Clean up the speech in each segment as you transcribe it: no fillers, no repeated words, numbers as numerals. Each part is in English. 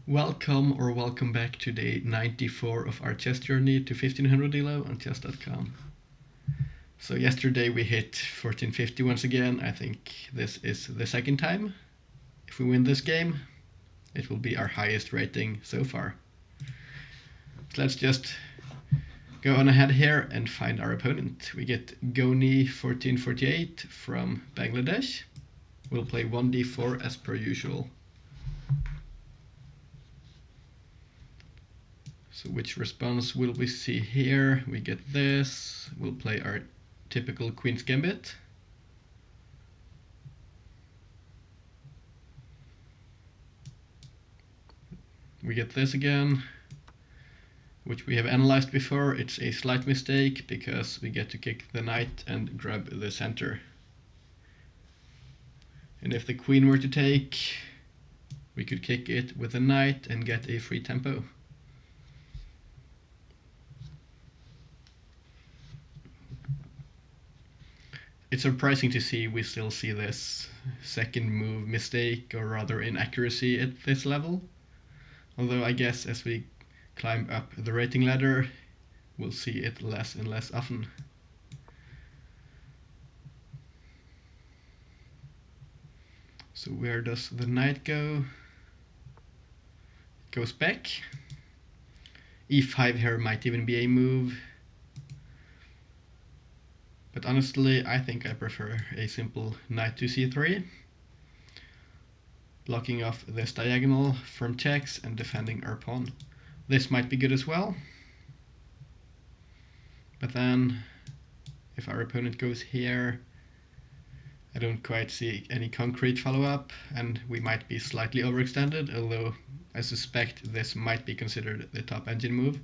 Welcome back to day 94 of our chess journey to 1500 ELO on chess.com. So yesterday we hit 1450 once again. I think this is the second time. If we win this game, it will be our highest rating so far. So let's just go on ahead here and find our opponent. We get Goni 1448 from Bangladesh. We'll play 1d4 as per usual. So which response will we see here? We get this. We'll play our typical Queen's Gambit. We get this again, which we have analyzed before. It's a slight mistake because we get to kick the knight and grab the center. And if the queen were to take, we could kick it with the knight and get a free tempo. It's surprising to see we still see this second move mistake, or rather inaccuracy, at this level. Although I guess as we climb up the rating ladder, we'll see it less and less often. So where does the knight go? It goes back. e5 here might even be a move. But honestly, I think I prefer a simple knight to c3, blocking off this diagonal from checks and defending our pawn. This might be good as well. But then, if our opponent goes here, I don't quite see any concrete follow-up, and we might be slightly overextended, although I suspect this might be considered the top engine move.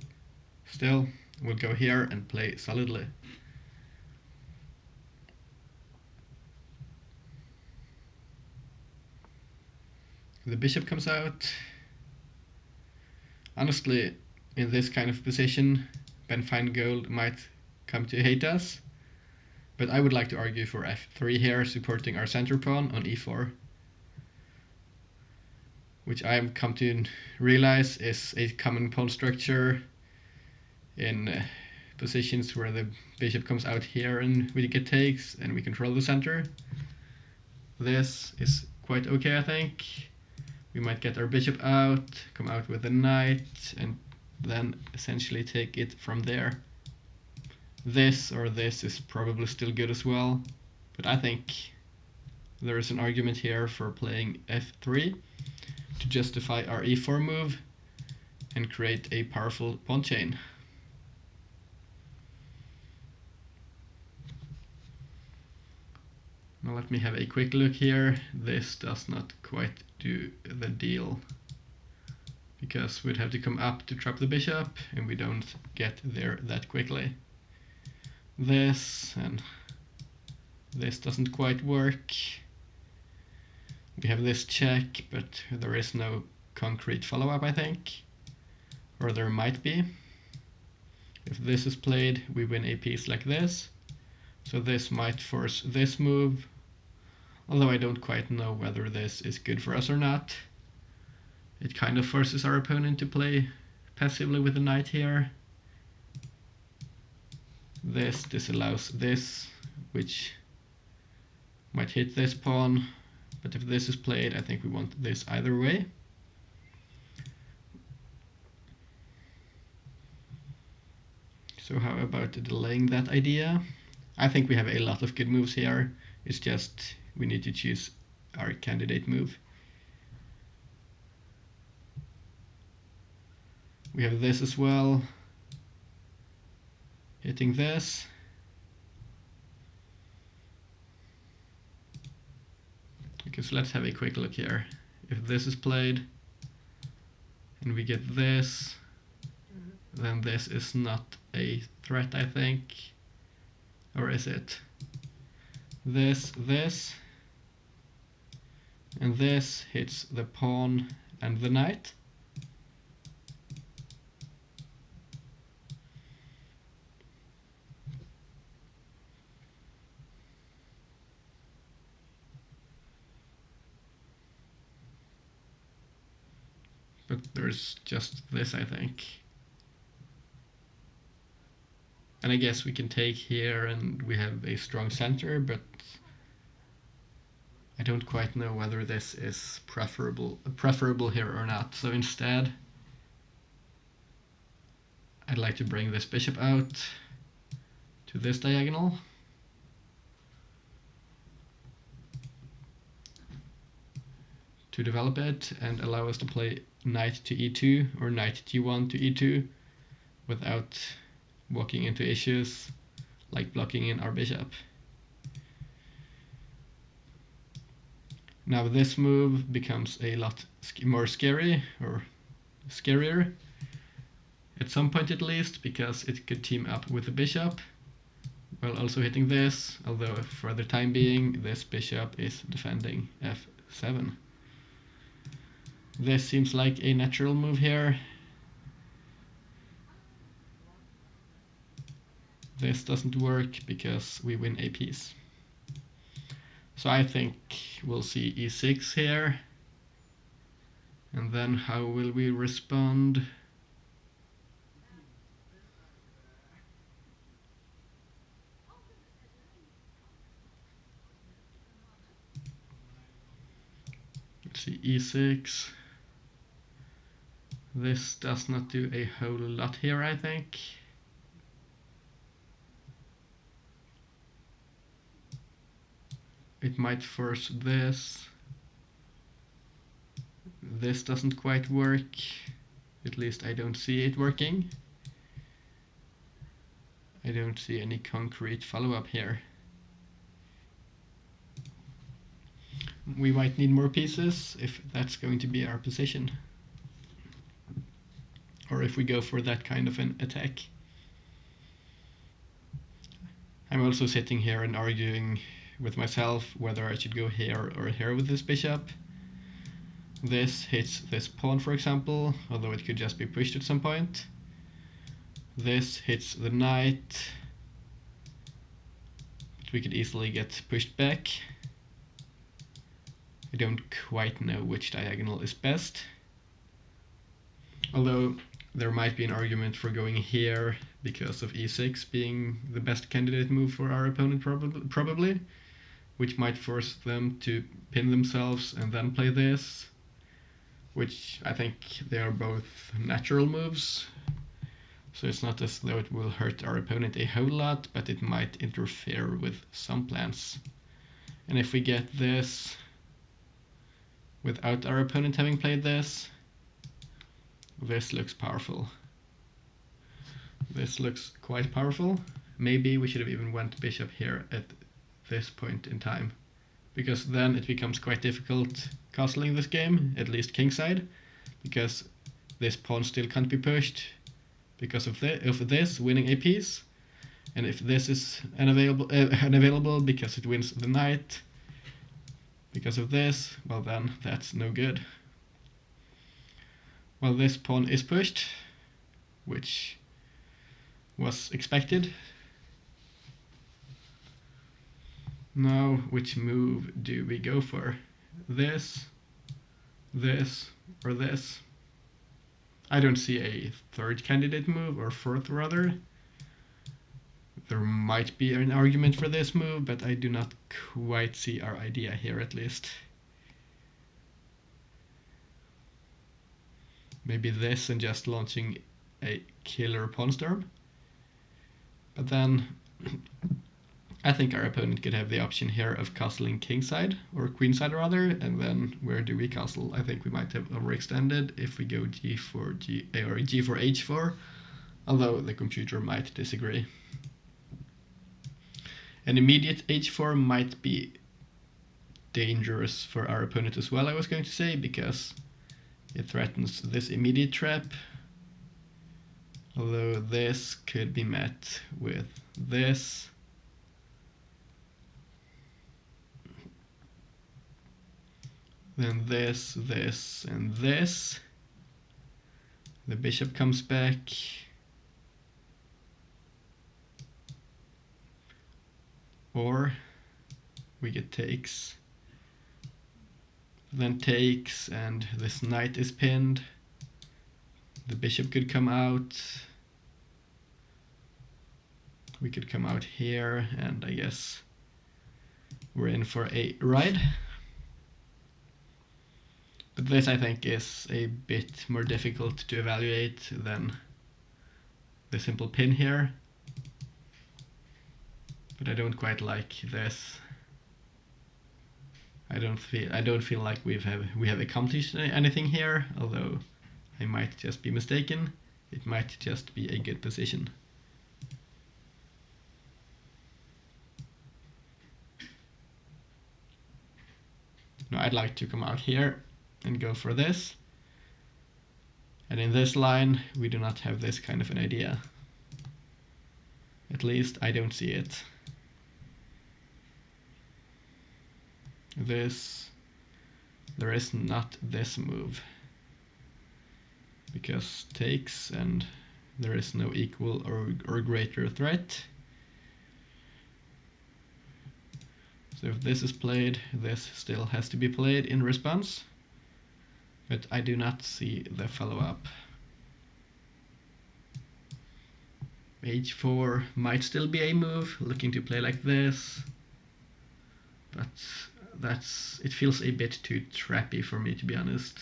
Still, we'll go here and play solidly. The bishop comes out. Honestly, in this kind of position, Ben Feingold might come to hate us, but I would like to argue for f3 here, supporting our center pawn on e4, which I have come to realize is a common pawn structure in positions where the bishop comes out here and we get takes and we control the center. This is quite okay, I think. We might get our bishop out, come out with a knight, and then essentially take it from there. This or this is probably still good as well, but I think there is an argument here for playing f3 to justify our e4 move and create a powerful pawn chain. Now let me have a quick look here. This does not quite do the deal, because we'd have to come up to trap the bishop, and we don't get there that quickly. This and this doesn't quite work. We have this check, but there is no concrete follow-up, I think. Or there might be. If this is played, we win a piece like this. So this might force this move, although I don't quite know whether this is good for us or not. It kind of forces our opponent to play passively with the knight here. This disallows this, which might hit this pawn, but if this is played, I think we want this either way. So how about delaying that idea? I think we have a lot of good moves here. It's just we need to choose our candidate move. We have this as well, hitting this. Okay, so let's have a quick look here. If this is played and we get this, then this is not a threat, I think. Or is it? This, and this hits the pawn and the knight. But there's just this, I think. And I guess we can take here and we have a strong center, but I don't quite know whether this is preferable here or not. So instead, I'd like to bring this bishop out to this diagonal. To develop it and allow us to play knight to e2 or knight g1 to e2 without walking into issues like blocking in our bishop. Now this move becomes a lot more scary, or scarier, at some point at least, because it could team up with the bishop while also hitting this, although for the time being this bishop is defending f7. This seems like a natural move here. This doesn't work because we win a piece. So I think we'll see e6 here. And then how will we respond? Let's see, e6. This does not do a whole lot here, I think. It might force this. This doesn't quite work. At least I don't see it working. I don't see any concrete follow-up here. We might need more pieces if that's going to be our position. Or if we go for that kind of an attack. I'm also sitting here and arguing with myself whether I should go here or here with this bishop. This hits this pawn, for example, although it could just be pushed at some point. This hits the knight, but we could easily get pushed back. I don't quite know which diagonal is best. Although there might be an argument for going here because of e6 being the best candidate move for our opponent probably, which might force them to pin themselves and then play this, which I think they are both natural moves. So it's not as though it will hurt our opponent a whole lot, but it might interfere with some plans. And if we get this without our opponent having played this, this looks powerful. This looks quite powerful. Maybe we should have even went bishop here at this point in time, because then it becomes quite difficult castling this game, at least kingside, because this pawn still can't be pushed because of this winning a piece, and if this is unavailable because it wins the knight because of this, well then that's no good. Well, this pawn is pushed, which was expected. Now, which move do we go for? This, or this? I don't see a third candidate move, or fourth rather. There might be an argument for this move, but I do not quite see our idea here at least. Maybe this and just launching a killer pawn storm. But then I think our opponent could have the option here of castling kingside, or queenside rather, and then where do we castle? I think we might have overextended if we go g4, or g4, h4, although the computer might disagree. An immediate h4 might be dangerous for our opponent as well, I was going to say, because it threatens this immediate trap, although this could be met with this. Then this, and this. The bishop comes back. Or we get takes. Then takes, and this knight is pinned. The bishop could come out. We could come out here, and I guess we're in for a ride. But this, I think, is a bit more difficult to evaluate than the simple pin here. But I don't quite like this. I don't feel like we have accomplished anything here, although I might just be mistaken. It might just be a good position. Now I'd like to come out here and go for this. And in this line, we do not have this kind of an idea. At least I don't see it. There is not this move. Because takes and there is no equal or greater threat. So if this is played, this still has to be played in response. But I do not see the follow-up. H4 might still be a move, looking to play like this. But it feels a bit too trappy for me, to be honest.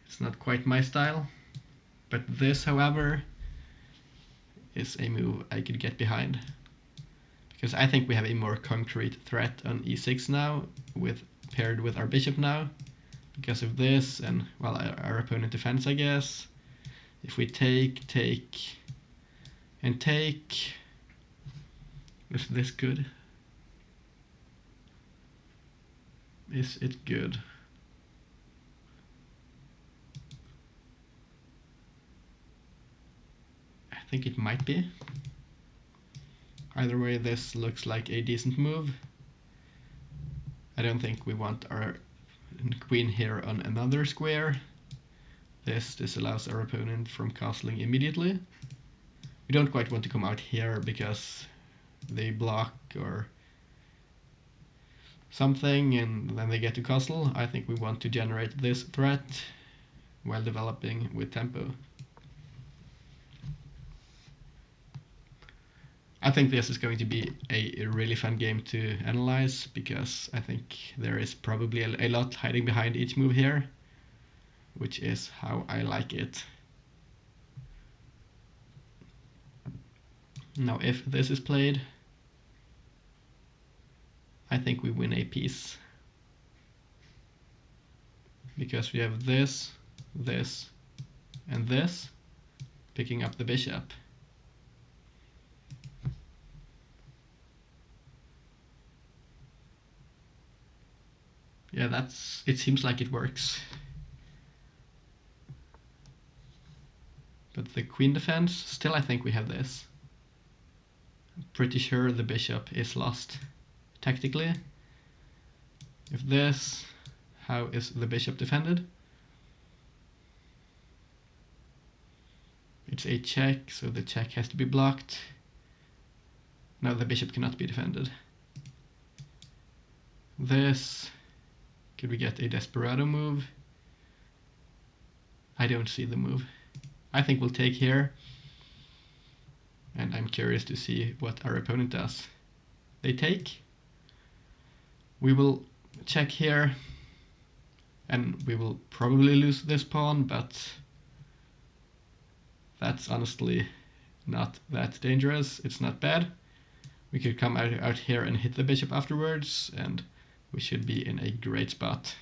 It's not quite my style. But this, however, is a move I could get behind. Because I think we have a more concrete threat on e6 now, paired with our bishop now. Because of this, and well, our opponent defends, I guess. If we take, and take, is this good? Is it good? I think it might be. Either way, this looks like a decent move. I don't think we want our queen here on another square. This disallows our opponent from castling immediately. We don't quite want to come out here because they block or something and then they get to castle. I think we want to generate this threat while developing with tempo. I think this is going to be a really fun game to analyze because I think there is probably a lot hiding behind each move here, which is how I like it. Now if this is played, I think we win a piece. Because we have this, this, and this, picking up the bishop. Yeah, it seems like it works. But the queen defense, still I think we have this. I'm pretty sure the bishop is lost tactically. If this, how is the bishop defended? It's a check, so the check has to be blocked. No, the bishop cannot be defended. This, could we get a desperado move? I don't see the move. I think we'll take here. And I'm curious to see what our opponent does. They take. We will check here. And we will probably lose this pawn, but that's honestly not that dangerous. It's not bad. We could come out here and hit the bishop afterwards, and we should be in a great spot.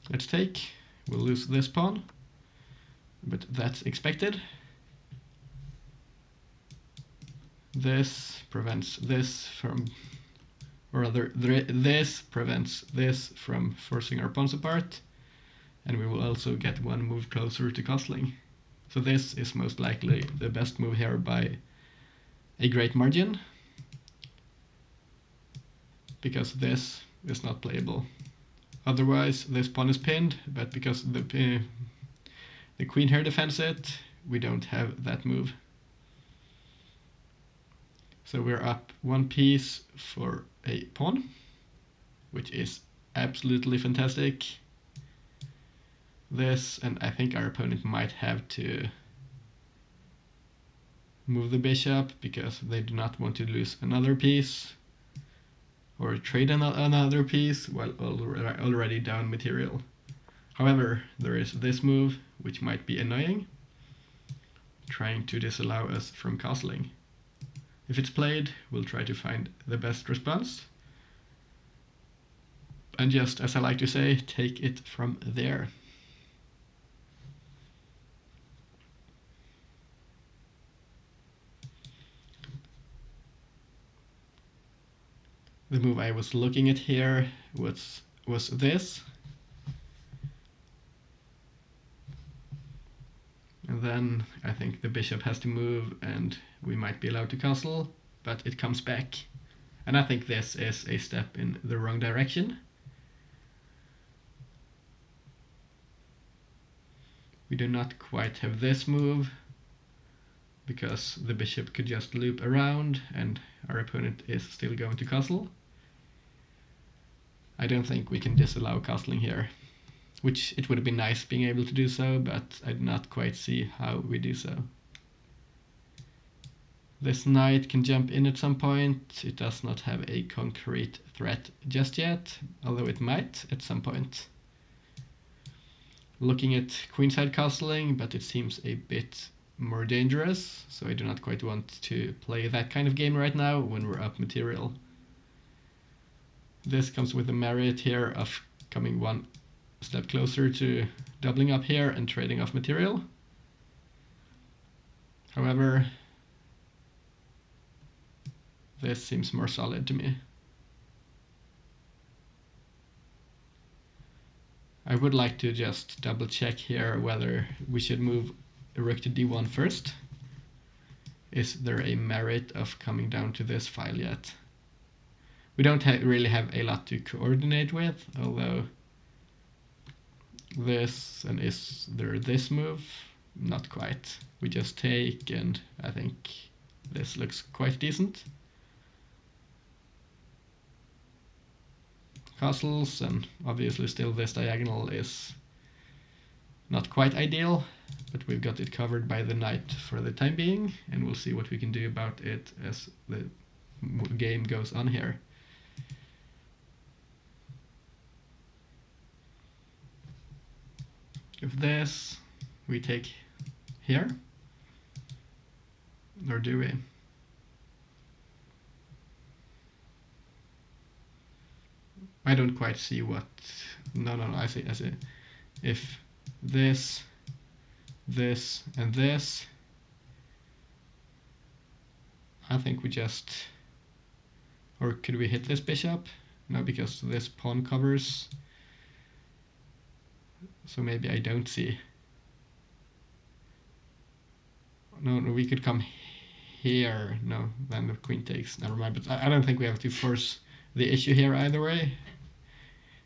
Let's take. We'll lose this pawn, but that's expected. This prevents this from, or rather, this prevents this from forcing our pawns apart, and we will also get one move closer to castling. So this is most likely the best move here by a great margin, because this is not playable. Otherwise, this pawn is pinned, but because the queen here defends it, we don't have that move. So we're up one piece for a pawn. which is absolutely fantastic. This, and I think our opponent might have to move the bishop because they do not want to lose another piece or trade another piece while already down material. However, there is this move which might be annoying, trying to disallow us from castling. If it's played, we'll try to find the best response, and just as I like to say, take it from there. The move I was looking at here was this. And then I think the bishop has to move and we might be allowed to castle, but it comes back. And I think this is a step in the wrong direction. We do not quite have this move, because the bishop could just loop around and our opponent is still going to castle. I don't think we can disallow castling here, which it would have been nice being able to do so, but I do not quite see how we do so. This knight can jump in at some point. It does not have a concrete threat just yet, although it might at some point. Looking at queenside castling, but it seems a bit more dangerous, so I do not quite want to play that kind of game right now when we're up material. This comes with the merit here of coming one step closer to doubling up here and trading off material. However, this seems more solid to me. I would like to just double check here whether we should move rook to d1 first. Is there a merit of coming down to this file yet? We don't really have a lot to coordinate with, although this, and is there this move? Not quite. We just take, and I think this looks quite decent. Castles, and obviously still this diagonal is not quite ideal, but we've got it covered by the knight for the time being, and we'll see what we can do about it as the game goes on here. If this, we take here, or do we? I don't quite see what, no, I see. If this, and this, I think we just, or could we hit this bishop? No, because this pawn covers, so maybe I don't see. No, we could come here. No, then the queen takes, never mind, but I don't think we have to force the issue here either way.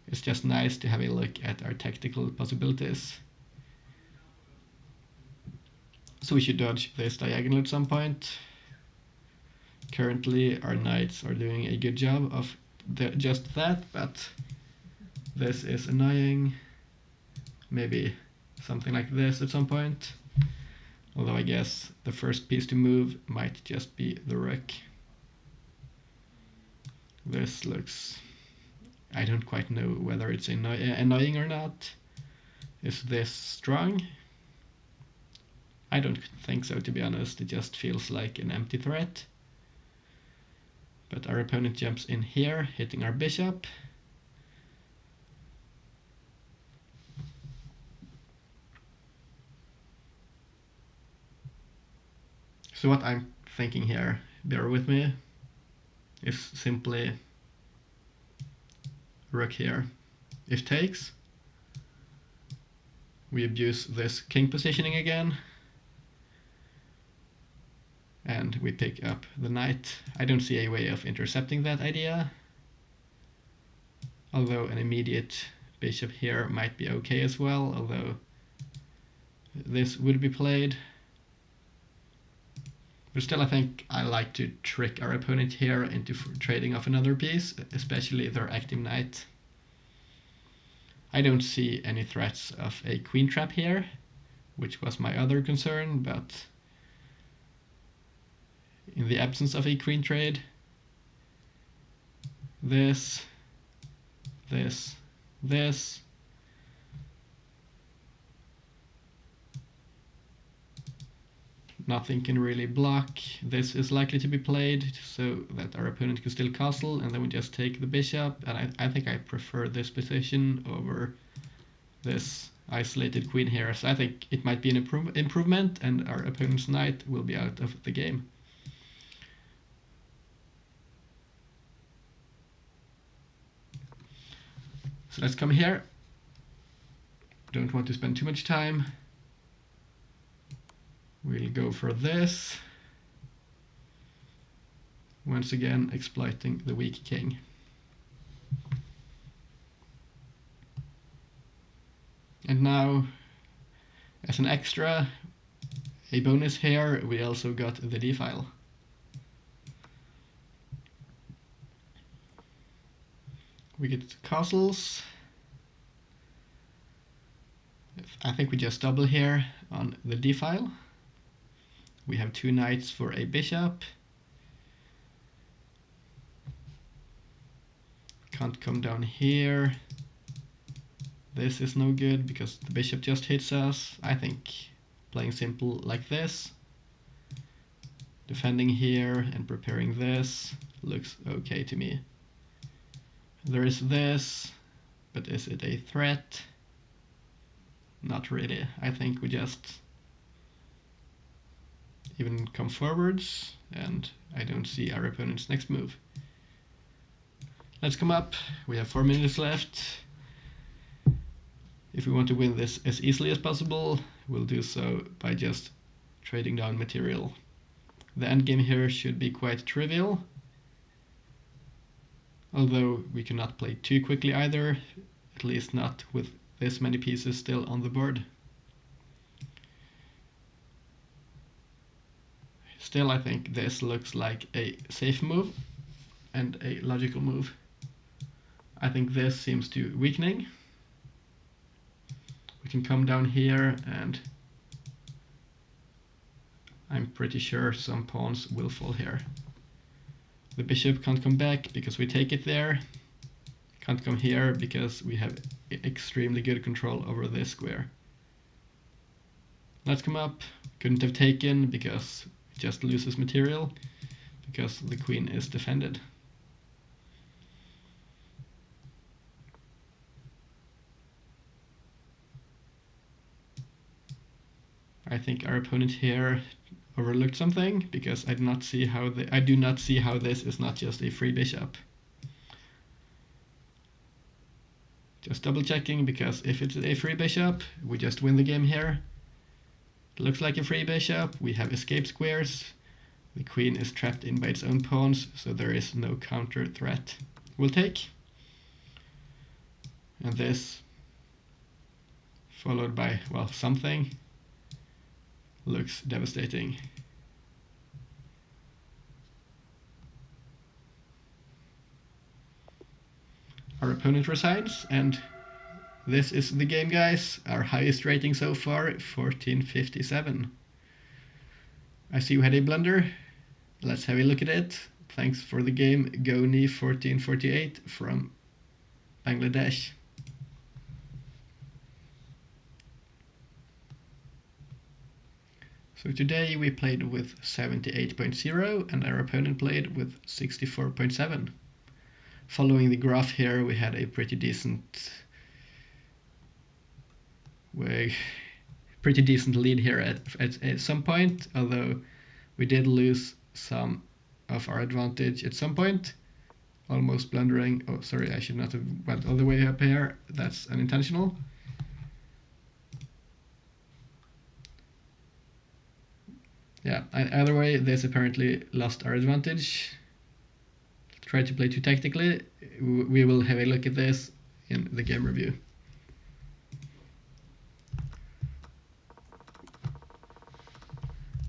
It's just nice to have a look at our tactical possibilities. So we should dodge this diagonal at some point. Currently our knights are doing a good job of just that, but this is annoying. Maybe something like this at some point. Although I guess the first piece to move might just be the rook. This looks, I don't quite know whether it's annoying or not. Is this strong? I don't think so, to be honest. It just feels like an empty threat. But our opponent jumps in here, hitting our bishop. So what I'm thinking here, bear with me, is simply rook here. If takes, we abuse this king positioning again, and we pick up the knight. I don't see a way of intercepting that idea, although an immediate bishop here might be okay as well, although this would be played. But still, I think I like to trick our opponent here into trading off another piece, especially their active knight. I don't see any threats of a queen trap here, which was my other concern, but in the absence of a queen trade, this, this, nothing can really block. This is likely to be played so that our opponent can still castle, and then we just take the bishop, and I think I prefer this position over this isolated queen here. So I think it might be an improvement, and our opponent's knight will be out of the game. So let's come here. Don't want to spend too much time. We'll go for this. Once again, exploiting the weak king. And now, as an extra, a bonus here, we also got the d-file. We get castles. I think we just double here on the d-file. We have 2 knights for a bishop. Can't come down here. This is no good because the bishop just hits us. I think playing simple like this, defending here and preparing this, looks okay to me. There is this, but is it a threat? Not really. I think we just even come forwards, and I don't see our opponent's next move. Let's come up. We have 4 minutes left. If we want to win this as easily as possible, we'll do so by just trading down material. The endgame here should be quite trivial, although we cannot play too quickly either, at least not with this many pieces still on the board. Still, I think this looks like a safe move and a logical move. I think this seems too weakening. We can come down here, and I'm pretty sure some pawns will fall here. The bishop can't come back because we take it there. Can't come here because we have extremely good control over this square. Let's come up. Couldn't have taken because it just loses material because the queen is defended. I think our opponent here overlooked something because I do not see how this is not just a free bishop. Just double checking, because if it's a free bishop, we just win the game here. It looks like a free bishop. We have escape squares. The queen is trapped in by its own pawns, so there is no counter threat. We'll take. And this, followed by, well, something, looks devastating. Our opponent resigns, and this is the game, guys. Our highest rating so far, 1457. I see you had a blunder. Let's have a look at it. Thanks for the game, Goni1448 from Bangladesh. So today we played with 78.0 and our opponent played with 64.7. Following the graph here, we had a pretty decent lead here at some point, although we did lose some of our advantage at some point, almost blundering. Oh, sorry, I should not have went all the way up here. That's unintentional. Yeah, either way, this apparently lost our advantage. Try to play too tactically. We will have a look at this in the game review.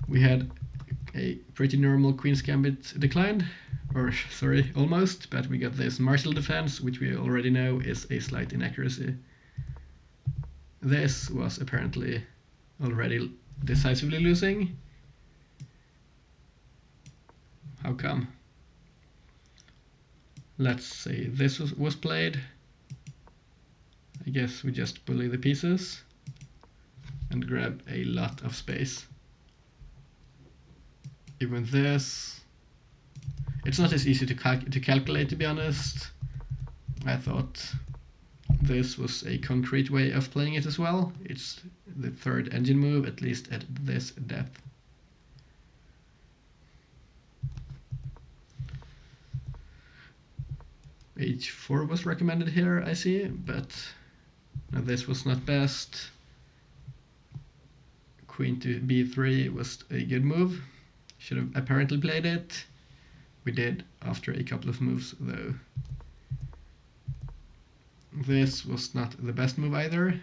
We had a pretty normal Queen's Gambit decline, or sorry, almost, but we got this martial defense, which we already know is a slight inaccuracy. This was apparently already decisively losing. How come? Let's say this was played. I guess we just bully the pieces and grab a lot of space. Even this, it's not as easy to calculate, to be honest. I thought this was a concrete way of playing it as well. It's the third engine move, at least at this depth. H4 was recommended here, I see, but no, this was not best. Queen to b3 was a good move. Should have apparently played it. We did after a couple of moves though. This was not the best move either.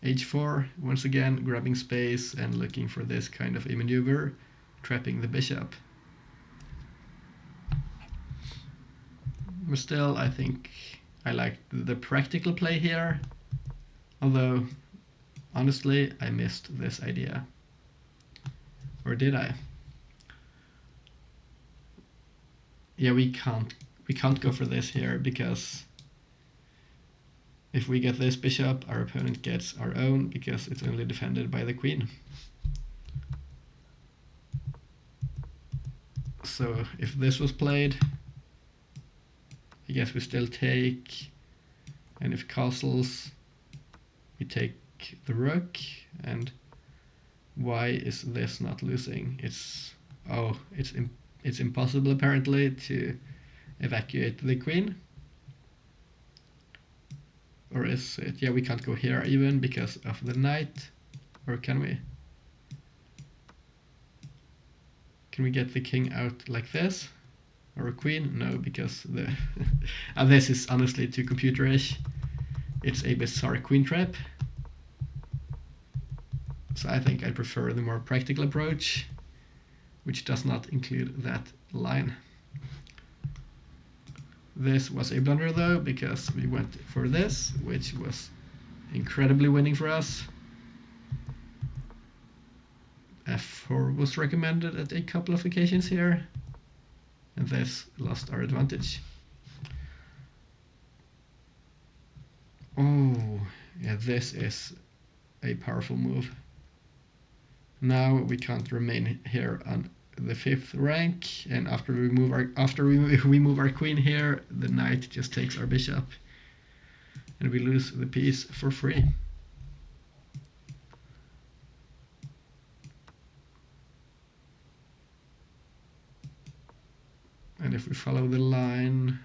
H4, once again grabbing space and looking for this kind of a maneuver, trapping the bishop. But still, I think I liked the practical play here, although honestly I missed this idea. Or did I? Yeah, we can't go for this here, because if we get this bishop, our opponent gets our own, because it's only defended by the queen. So if this was played, I guess we still take, and if castles, we take the rook. And why is this not losing? It's impossible apparently to evacuate the queen. Or is it? Yeah, we can't go here even because of the knight. Or can we? Can we get the king out like this? Or a queen? No, because the this is honestly too computerish. It's a bizarre queen trap. So I think I prefer the more practical approach, which does not include that line. This was a blunder though, because we went for this, which was incredibly winning for us. F4 was recommended at a couple of occasions here, and this lost our advantage. Oh, yeah, this is a powerful move. Now we can't remain here on the 5th rank, and after we move our queen here, the knight just takes our bishop, and we lose the piece for free. And if we follow the line,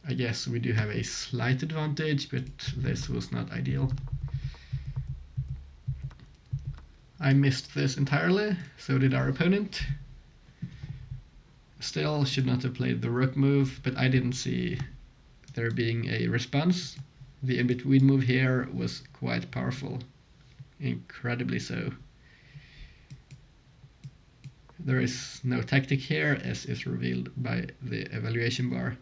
I guess we do have a slight advantage, but this was not ideal. I missed this entirely, so did our opponent. Still should not have played the rook move, but I didn't see there being a response. The in-between move here was quite powerful, incredibly so. There is no tactic here, as is revealed by the evaluation bar.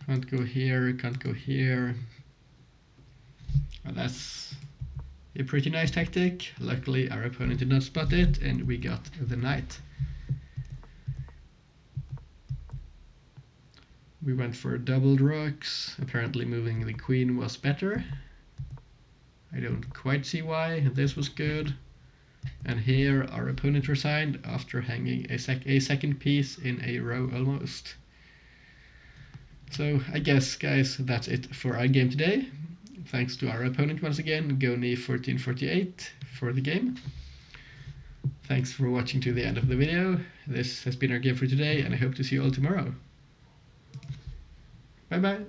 Can't go here, can't go here. Well, that's a pretty nice tactic. Luckily our opponent did not spot it, and we got the knight. We went for doubled rooks. Apparently moving the queen was better. I don't quite see why. This was good. And here our opponent resigned after hanging a second piece in a row almost. So I guess, guys, that's it for our game today. Thanks to our opponent once again, Goni 1448 for the game. Thanks for watching to the end of the video. This has been our game for today, and I hope to see you all tomorrow. Bye bye.